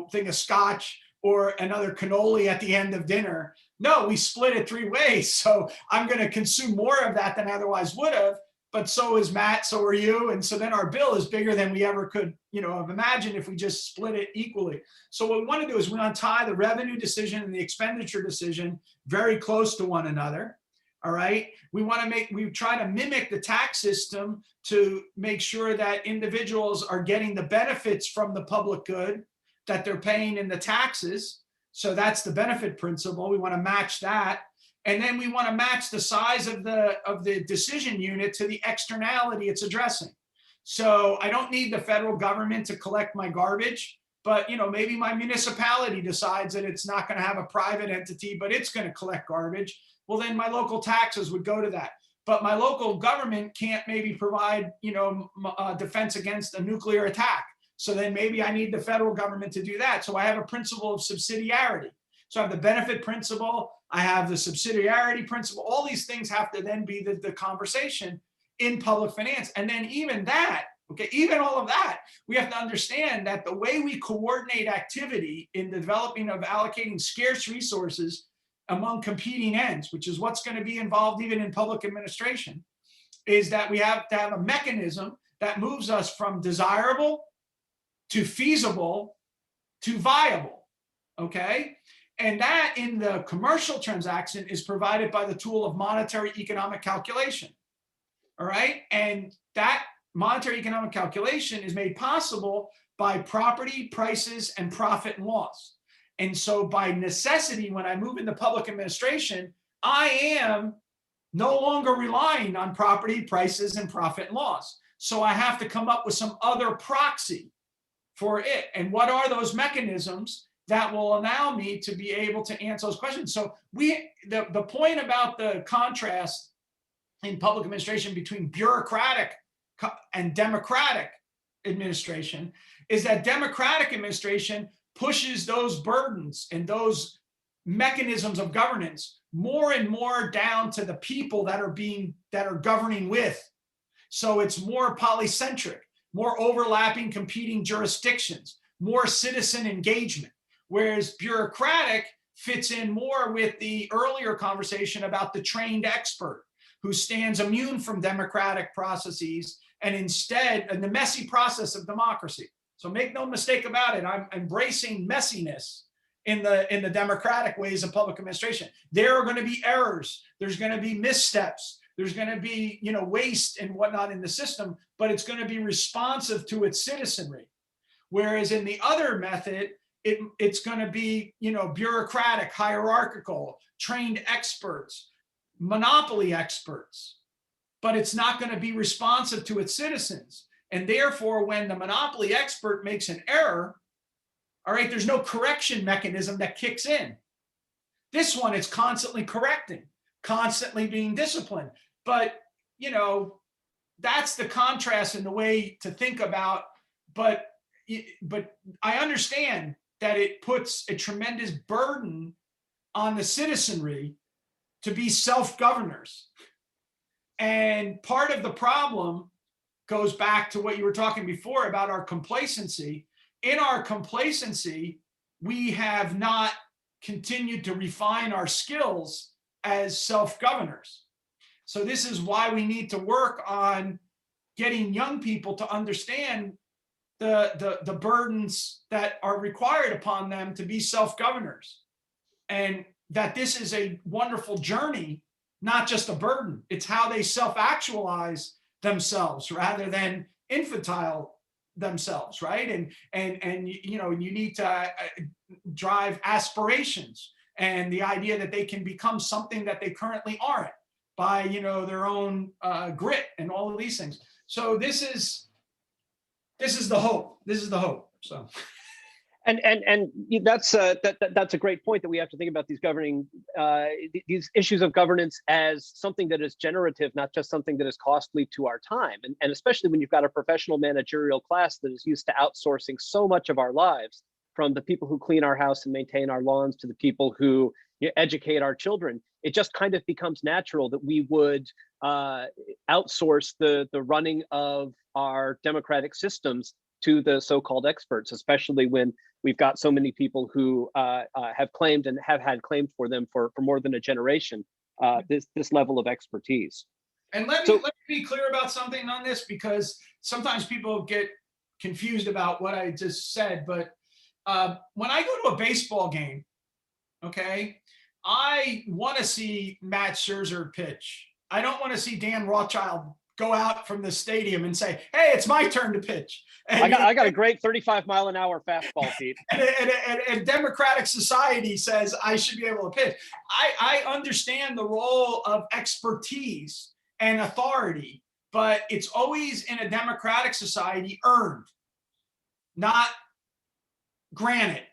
thing of scotch or another cannoli at the end of dinner? No, we split it three ways. So I'm going to consume more of that than I otherwise would have, but so is Matt, so are you. And so then our bill is bigger than we ever could, have imagined if we just split it equally. So what we want to do is we want to tie the revenue decision and the expenditure decision very close to one another. All right. We try to mimic the tax system to make sure that individuals are getting the benefits from the public good that they're paying in the taxes. So that's the benefit principle. We want to match that. And then we want to match the size of the decision unit to the externality it's addressing. So I don't need the federal government to collect my garbage, but maybe my municipality decides that it's not going to have a private entity, but it's going to collect garbage. Well, then my local taxes would go to that. But my local government can't maybe provide, defense against a nuclear attack. So then maybe I need the federal government to do that. So I have a principle of subsidiarity. So I have the benefit principle, I have the subsidiarity principle. All these things have to then be the conversation in public finance. And then even that, even all of that, we have to understand that the way we coordinate activity in the developing of allocating scarce resources among competing ends, which is what's going to be involved even in public administration, is that we have to have a mechanism that moves us from desirable to feasible to viable, okay? And that in the commercial transaction is provided by the tool of monetary economic calculation, all right? And that monetary economic calculation is made possible by property, prices, and profit and loss. And so by necessity, when I move into public administration, I am no longer relying on property, prices, and profit and loss. So I have to come up with some other proxy for it. And what are those mechanisms that will allow me to be able to answer those questions? So the point about the contrast in public administration between bureaucratic and democratic administration is that democratic administration pushes those burdens and those mechanisms of governance more and more down to the people that are governing with. So it's more polycentric, more overlapping competing jurisdictions, more citizen engagement, whereas bureaucratic fits in more with the earlier conversation about the trained expert. who stands immune from democratic processes and instead, and the messy process of democracy. So make no mistake about it, I'm embracing messiness in the democratic ways of public administration. There are going to be errors. There's going to be missteps. There's going to be, waste and whatnot in the system, but it's going to be responsive to its citizenry. Whereas in the other method, it's going to be, bureaucratic, hierarchical, trained experts, monopoly experts, but it's not going to be responsive to its citizens. And therefore, when the monopoly expert makes an error, all right, there's no correction mechanism that kicks in. This one is constantly correcting, constantly being disciplined. But, that's the contrast in the way to think about, but I understand that it puts a tremendous burden on the citizenry to be self-governors. And part of the problem goes back to what you were talking before about our complacency. In our complacency, we have not continued to refine our skills as self-governors. So this is why we need to work on getting young people to understand the burdens that are required upon them to be self-governors, and that this is a wonderful journey, not just a burden. It's how they self-actualize themselves rather than infantile themselves, right? And you need to drive aspirations and the idea that they can become something that they currently aren't by their own grit and all of these things. So this is the hope. This is the hope. So. And that's a great point, that we have to think about these issues of governance as something that is generative, not just something that is costly to our time. And especially when you've got a professional managerial class that is used to outsourcing so much of our lives, from the people who clean our house and maintain our lawns to the people who educate our children. It just kind of becomes natural that we would outsource the running of our democratic systems to the so-called experts, especially when we've got so many people who have claimed and have had claimed for them for more than a generation, this level of expertise. And let me be clear about something on this, because sometimes people get confused about what I just said. But when I go to a baseball game, okay, I want to see Matt Scherzer pitch. I don't want to see Dan Rothschild go out from the stadium and say, "Hey, it's my turn to pitch." And, I got a great 35-mile-an-hour fastball, Pete. and democratic society says I should be able to pitch. I understand the role of expertise and authority, but it's always in a democratic society earned, not granted,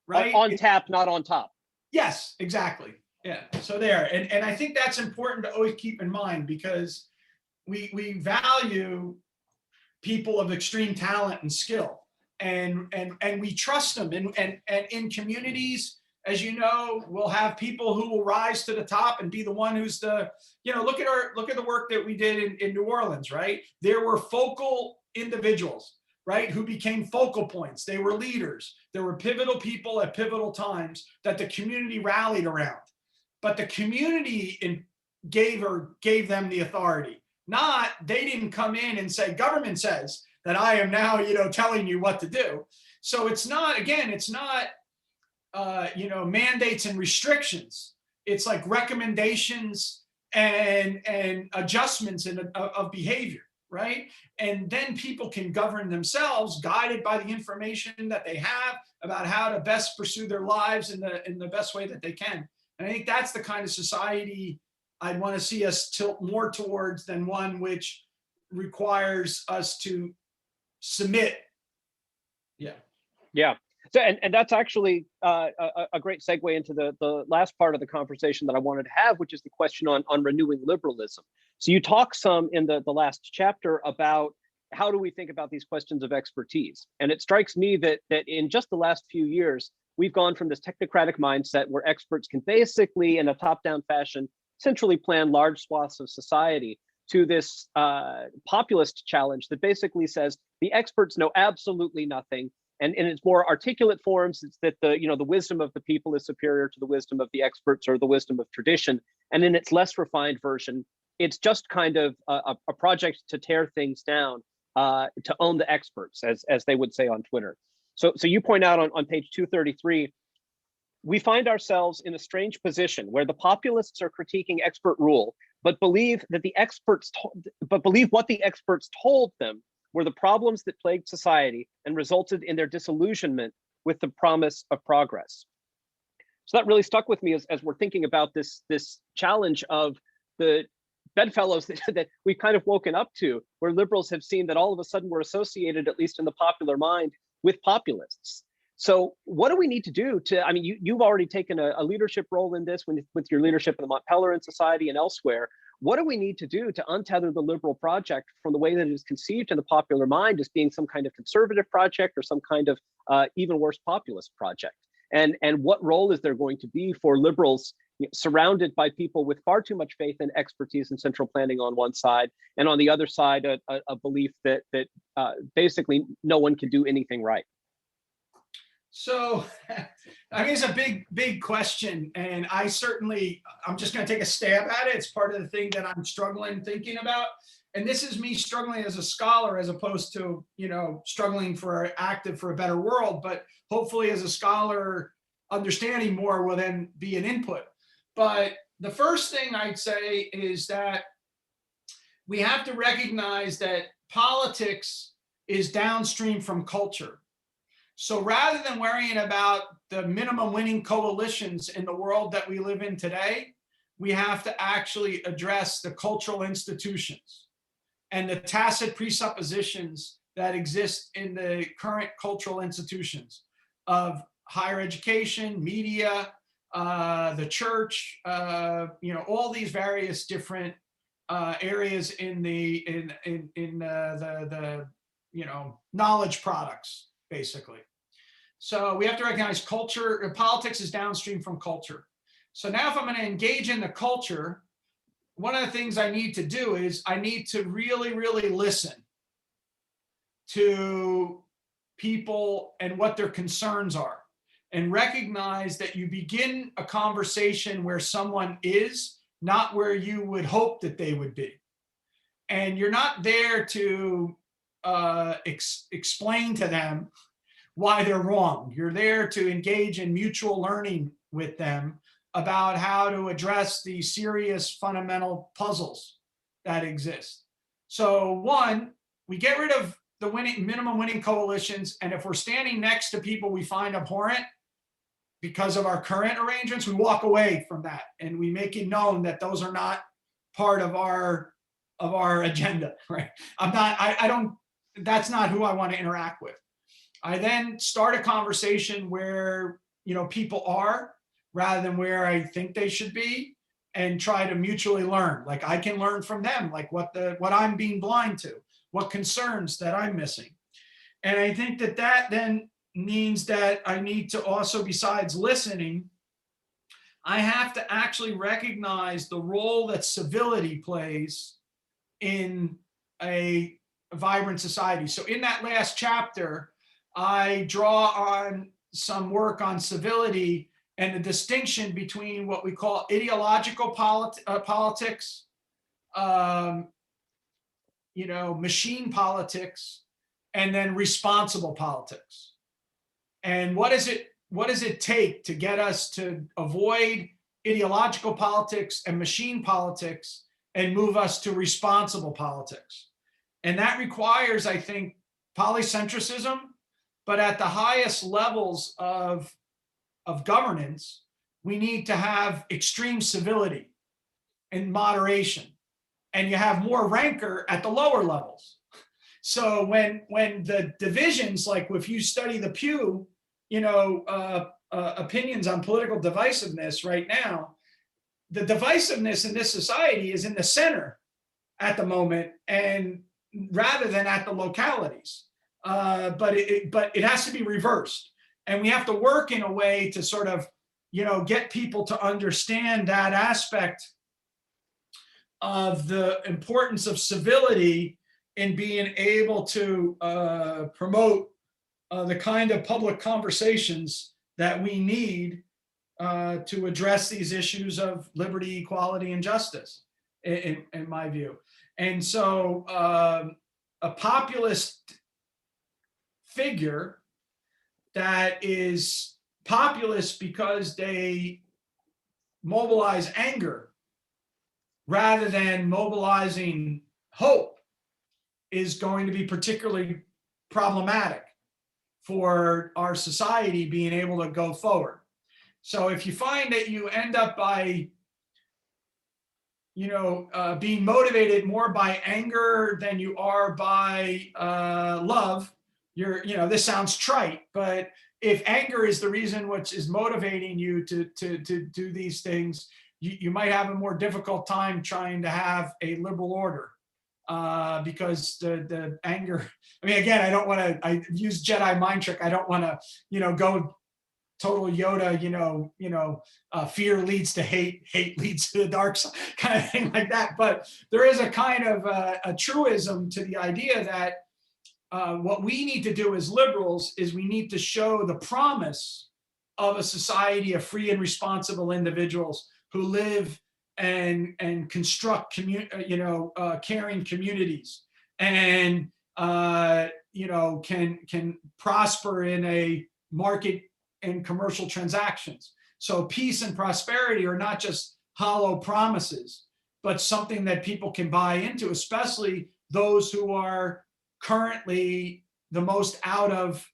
right? On tap, not on top. Yes, exactly. Yeah. So there, and I think that's important to always keep in mind, because we value people of extreme talent and skill, and we trust them, and in communities, as you know, we'll have people who will rise to the top and be the one who's look at the work that we did in New Orleans, right? There were focal individuals, right, who became focal points. They were leaders. There were pivotal people at pivotal times that the community rallied around, but the community gave them the authority. Not, they didn't come in and say, government says that I am now, telling you what to do. So it's not mandates and restrictions. It's like recommendations and adjustments of behavior, right? And then people can govern themselves, guided by the information that they have about how to best pursue their lives in the best way that they can. And I think that's the kind of society I'd want to see us tilt more towards than one which requires us to submit. Yeah. Yeah. So, and that's actually a great segue into the last part of the conversation that I wanted to have, which is the question on renewing liberalism. So you talk some in the last chapter about how do we think about these questions of expertise. And it strikes me that in just the last few years, we've gone from this technocratic mindset where experts can basically, in a top-down fashion, centrally plan large swaths of society, to this populist challenge that basically says the experts know absolutely nothing. And in its more articulate forms, it's that the wisdom of the people is superior to the wisdom of the experts or the wisdom of tradition. And in its less refined version, it's just kind of a project to tear things down, to own the experts, as they would say on Twitter. So you point out on page 233, we find ourselves in a strange position where the populists are critiquing expert rule, but believe what the experts told them were the problems that plagued society and resulted in their disillusionment with the promise of progress. So that really stuck with me as we're thinking about this challenge of the bedfellows that we've kind of woken up to, where liberals have seen that all of a sudden we're associated, at least in the popular mind, with populists. So what do we need to do to, I mean, you've already taken a leadership role in this with your leadership in the Mont Pelerin Society and elsewhere. What do we need to do to untether the liberal project from the way that it is conceived in the popular mind as being some kind of conservative project or some kind of even worse populist project? And what role is there going to be for liberals surrounded by people with far too much faith and expertise in central planning on one side, and on the other side, a belief that basically no one can do anything right? So, I mean, it's a big question, and I'm just going to take a stab at it. It's part of the thing that I'm struggling thinking about, and this is me struggling as a scholar as opposed to, struggling for active for a better world. But hopefully, as a scholar, understanding more will then be an input. But the first thing I'd say is that we have to recognize that politics is downstream from culture. So rather than worrying about the minimum winning coalitions in the world that we live in today, we have to actually address the cultural institutions and the tacit presuppositions that exist in the current cultural institutions of higher education, media, the church, all these various different areas in the knowledge products, basically. So we have to recognize politics is downstream from culture. So now if I'm going to engage in the culture, one of the things I need to do is I need to really, really listen to people and what their concerns are, and recognize that you begin a conversation where someone is, not where you would hope that they would be. And you're not there to explain to them why they're wrong. You're there to engage in mutual learning with them about how to address the serious fundamental puzzles that exist. So one, we get rid of the minimum winning coalitions. And if we're standing next to people we find abhorrent because of our current arrangements, we walk away from that and we make it known that those are not part of our agenda, right? That's not who I want to interact with. I then start a conversation where, people are, rather than where I think they should be, and try to mutually learn. Like I can learn from them, like what I'm being blind to, what concerns that I'm missing. And I think that then means that I need to also, besides listening, I have to actually recognize the role that civility plays in a vibrant society. So in that last chapter, I draw on some work on civility and the distinction between what we call ideological politics, machine politics, and then responsible politics. And what does it take to get us to avoid ideological politics and machine politics and move us to responsible politics? And that requires, I think, polycentricism, but at the highest levels of governance, we need to have extreme civility and moderation. And you have more rancor at the lower levels. So when the divisions, like if you study the Pew, opinions on political divisiveness right now, the divisiveness in this society is in the center at the moment, and rather than at the localities. But it has to be reversed, and we have to work in a way to sort of, get people to understand that aspect of the importance of civility in being able to promote the kind of public conversations that we need to address these issues of liberty, equality, and justice. in my view. And so a populist figure that is populist because they mobilize anger rather than mobilizing hope is going to be particularly problematic for our society being able to go forward. So if you find that you end up by being motivated more by anger than you are by love, this sounds trite, but if anger is the reason which is motivating you to do these things, you might have a more difficult time trying to have a liberal order, because the anger. I mean, again, I don't want to. I use Jedi mind trick. I don't want to, go total Yoda. Fear leads to hate, hate leads to the dark side, kind of thing like that. But there is a kind of a truism to the idea that what we need to do as liberals is we need to show the promise of a society of free and responsible individuals who live and construct caring communities, and can prosper in a market and commercial transactions. So peace and prosperity are not just hollow promises, but something that people can buy into, especially those who are currently the most out of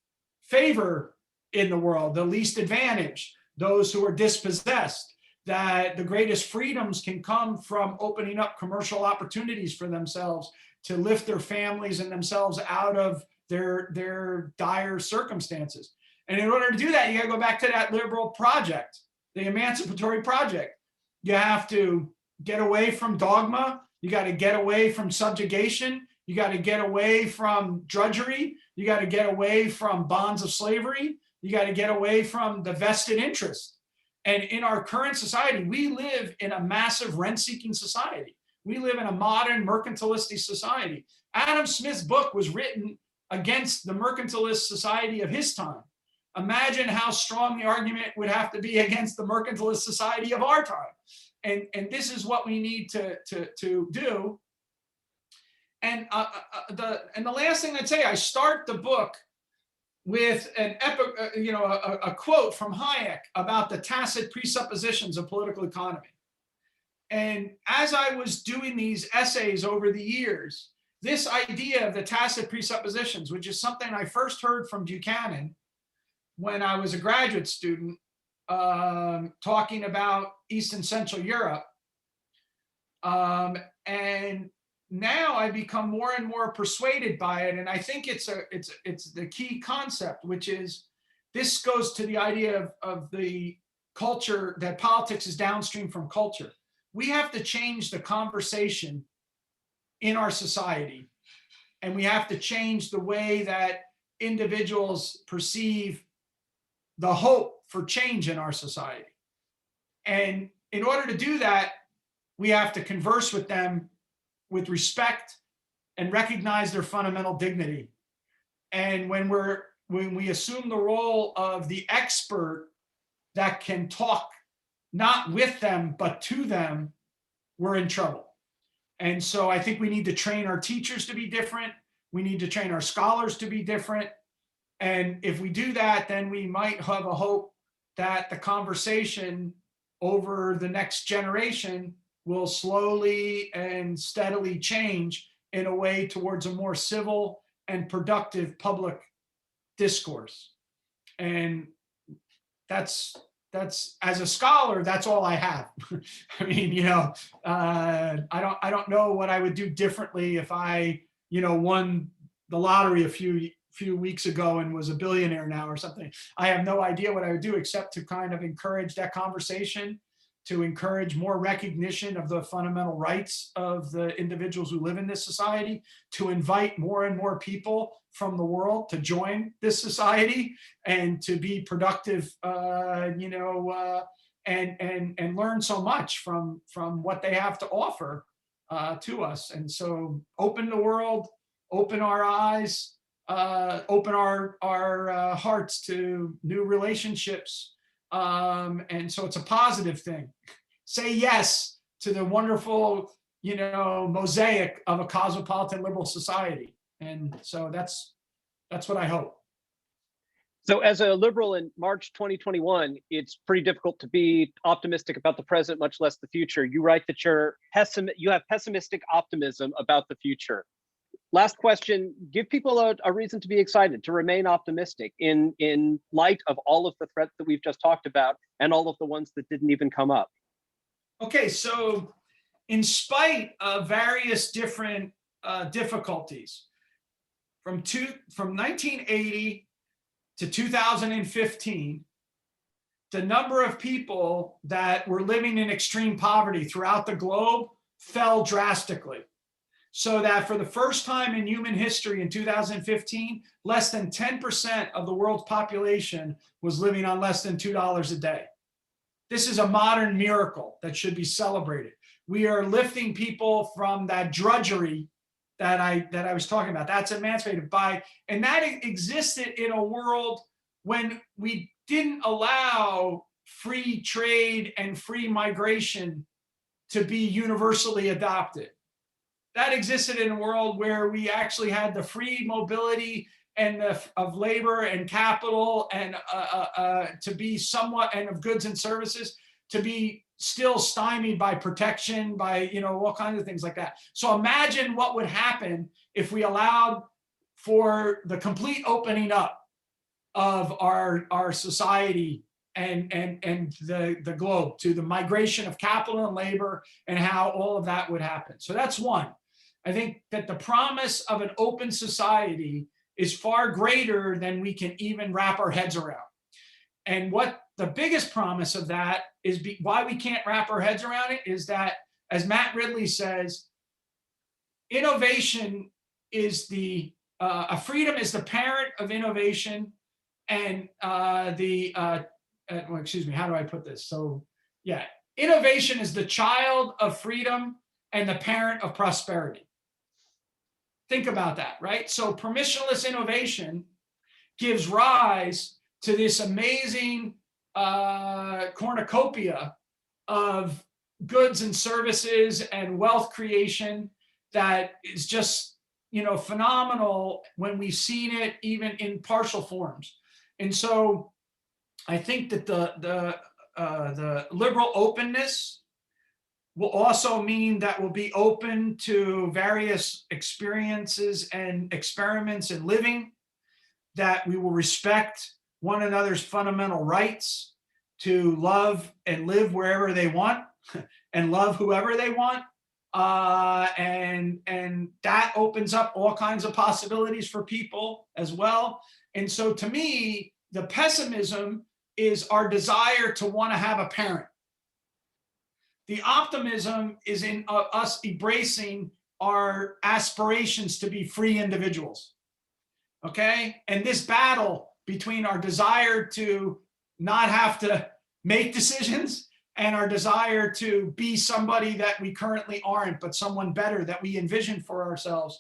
favor in the world, the least advantaged, those who are dispossessed, that the greatest freedoms can come from opening up commercial opportunities for themselves to lift their families and themselves out of their dire circumstances. And in order to do that, you got to go back to that liberal project, the emancipatory project. You have to get away from dogma. You got to get away from subjugation. You got to get away from drudgery. You got to get away from bonds of slavery. You got to get away from the vested interest. And in our current society, we live in a massive rent-seeking society. We live in a modern mercantilistic society. Adam Smith's book was written against the mercantilist society of his time. Imagine how strong the argument would have to be against the mercantilist society of our time. And this is what we need to do. And the last thing I'd say, I start the book with a quote from Hayek about the tacit presuppositions of political economy. And as I was doing these essays over the years, this idea of the tacit presuppositions, which is something I first heard from Buchanan when I was a graduate student, talking about East and Central Europe, and now I become more and more persuaded by it, and I think it's the key concept, which is this goes to the idea of the culture, that politics is downstream from culture. We have to change the conversation in our society, and we have to change the way that individuals perceive the hope for change in our society. And in order to do that, we have to converse with them with respect and recognize their fundamental dignity. And when we assume the role of the expert that can talk not with them but to them, we're in trouble. And so I think we need to train our teachers to be different. We need to train our scholars to be different. And if we do that, then we might have a hope that the conversation over the next generation will slowly and steadily change in a way towards a more civil and productive public discourse. And that's as a scholar, that's all I have. I mean, I don't know what I would do differently if I, won the lottery a few weeks ago and was a billionaire now or something. I have no idea what I would do except to kind of encourage that conversation, to encourage more recognition of the fundamental rights of the individuals who live in this society, to invite more and more people from the world to join this society and to be productive, and learn so much from what they have to offer to us. And so open the world, open our eyes, open our hearts to new relationships. And so it's a positive thing. Say yes to the wonderful mosaic of a cosmopolitan liberal society. And so that's what I hope. So as a liberal in March 2021, it's pretty difficult to be optimistic about the present, much less the future. You write that you have pessimistic optimism about the future. Last question, give people a reason to be excited, to remain optimistic in light of all of the threats that we've just talked about and all of the ones that didn't even come up. Okay, so in spite of various different difficulties, from 1980 to 2015, the number of people that were living in extreme poverty throughout the globe fell drastically. So that for the first time in human history in 2015, less than 10% of the world's population was living on less than $2 a day. This is a modern miracle that should be celebrated. We are lifting people from that drudgery that I was talking about. That's emancipated by, and that existed in a world when we didn't allow free trade and free migration to be universally adopted. That existed in a world where we actually had the free mobility and of labor and capital and to be somewhat, and of goods and services, to be still stymied by protection, by all kinds of things like that. So imagine what would happen if we allowed for the complete opening up of our society and the globe to the migration of capital and labor, and how all of that would happen. So that's one. I think that the promise of an open society is far greater than we can even wrap our heads around. And what the biggest promise of that is, why we can't wrap our heads around it, is that, as Matt Ridley says, innovation is freedom is the parent of innovation, and excuse me, how do I put this? So yeah, innovation is the child of freedom and the parent of prosperity. Think about that, right? So permissionless innovation gives rise to this amazing cornucopia of goods and services and wealth creation that is just, phenomenal when we've seen it even in partial forms. And so I think that the liberal openness will also mean that we'll be open to various experiences and experiments in living, that we will respect one another's fundamental rights to love and live wherever they want and love whoever they want. And that opens up all kinds of possibilities for people as well. And so to me, the pessimism is our desire to want to have a parent. The optimism is in us embracing our aspirations to be free individuals. Okay? And this battle between our desire to not have to make decisions and our desire to be somebody that we currently aren't, but someone better that we envision for ourselves.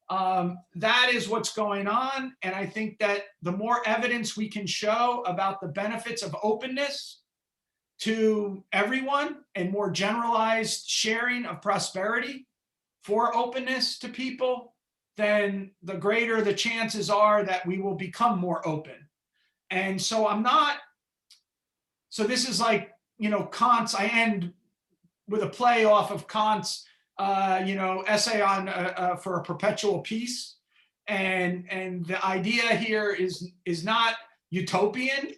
That is what's going on. And I think that the more evidence we can show about the benefits of openness to everyone and more generalized sharing of prosperity for openness to people, then the greater the chances are that we will become more open. And so this is like, Kant's, I end with a play off of Kant's, essay on for a perpetual peace. And the idea here is not utopian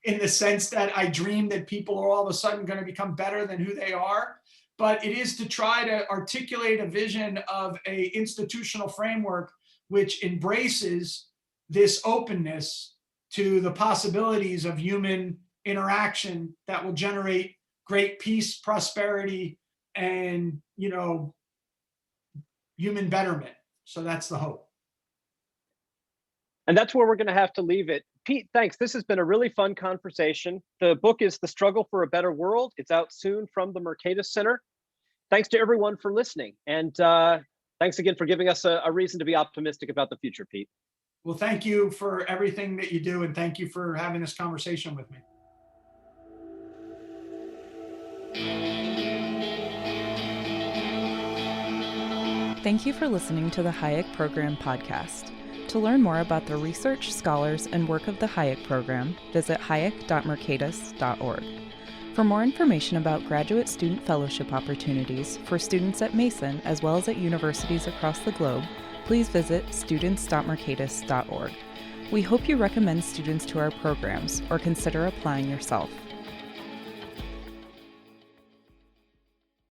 in the sense that I dream that people are all of a sudden going to become better than who they are, but it is to try to articulate a vision of a institutional framework which embraces this openness to the possibilities of human interaction that will generate great peace, prosperity, and human betterment. So that's the hope. And that's where we're going to have to leave it. Pete, thanks. This has been a really fun conversation. The book is The Struggle for a Better World. It's out soon from the Mercatus Center. Thanks to everyone for listening. And thanks again for giving us a reason to be optimistic about the future, Pete. Well, thank you for everything that you do. And thank you for having this conversation with me. Thank you for listening to the Hayek Program podcast. To learn more about the research, scholars, and work of the Hayek Program, visit hayek.mercatus.org. For more information about graduate student fellowship opportunities for students at Mason as well as at universities across the globe, please visit students.mercatus.org. We hope you recommend students to our programs or consider applying yourself.